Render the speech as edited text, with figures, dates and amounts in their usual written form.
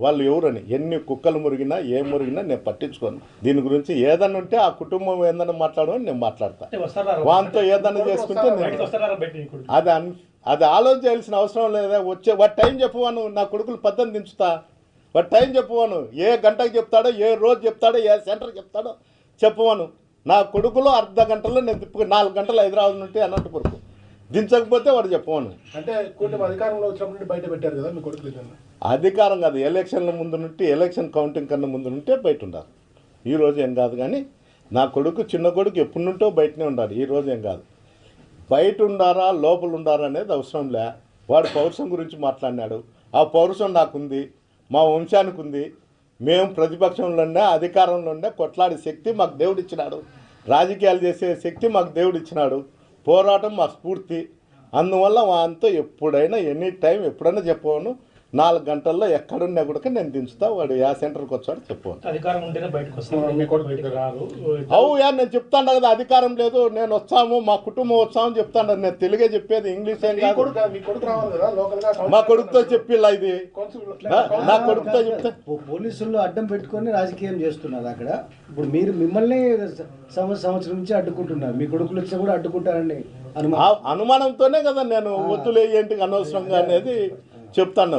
వాళ్ళు ఎవరని ఎన్ని కుక్కలు మురిగినా ఏం మురిగినా నేను పట్టించుకోను. దీని గురించి ఏదన్నా ఉంటే ఆ కుటుంబం ఏదన్నా మాట్లాడమని నేను మాట్లాడతా. వాంతో ఏదన్నా చేసుకుంటే అది ఆలోచన చేయాల్సిన అవసరం లేదా. వాటి టైం చెప్పువాను, నా కొడుకులు పద్ధతి దించుతా. వాటి టైం చెప్పువాను, ఏ గంటకు చెప్తాడో, ఏ రోజు చెప్తాడో, ఏ సెంటర్ చెప్తాడో చెప్పువాను. నా కొడుకులో అర్ధ గంటలో నేను 4 గంటలు హైదరాబాద్ నుండి అనంతపురకు దించకపోతే వాడు చెప్పవాను. అంటే కూటమి అధికారంలో వచ్చినప్పుడు బయట పెట్టారు కదా మీ కొడుకులు. అధికారం కాదు, ఎలక్షన్ల ముందు నుండి, ఎలక్షన్ కౌంటింగ్ కన్నా ముందు నుంటే బయట ఉండాలి. ఈరోజు ఏం కాదు. కానీ నా కొడుకు, చిన్న కొడుకు ఎప్పటి నుంటో బయటనే ఉండాలి. ఈరోజు ఏం కాదు. బయట ఉండారా లోపల ఉండారా అనేది అవసరం లే. వాడు పౌరుషం గురించి మాట్లాడినాడు. ఆ పౌరుషం నాకుంది, మా వంశానికి ఉంది. మేము ప్రతిపక్షంలోనే అధికారంలోనే కొట్లాడే శక్తి మాకు దేవుడు ఇచ్చినాడు. రాజకీయాలు చేసే శక్తి మాకు దేవుడు ఇచ్చినాడు. పోరాటం మా స్ఫూర్తి. అందువల్ల వాంతో ఎప్పుడైనా ఎనీ టైం ఎప్పుడైనా చెప్పవను. 4 గంటల్లో ఎక్కడున్నా కూడా నేను దించుతా. వాడు యా సెంటర్కి వచ్చాడు చెప్పవను. అధికారం ఉంటేనే బయటకు వస్తాను. అవుయా, నేను చెప్తాను కదా అధికారం లేదు, నేను వస్తాము, మా కుటుంబం వస్తామని చెప్తాను. నేను తెలుగే చెప్పేది, ఇంగ్లీష్ ఏం కాదు. మా కొడుకుతో చెప్పిలా ఇది, నా కొడుకుతో చెప్తా. పోలీసులు అడ్డం పెట్టుకొని రాజకీయం చేస్తున్నారు అక్కడ. ఇప్పుడు మీరు మిమ్మల్ని సంవత్సరం నుంచి అడ్డుకుంటున్నారు, మీ కొడుకులు వచ్చి కూడా అడ్డుకుంటారండి. అనుమానంతోనే కదా నేను వద్దులే ఏంటి అనవసరంగా అనేది చెప్తాను.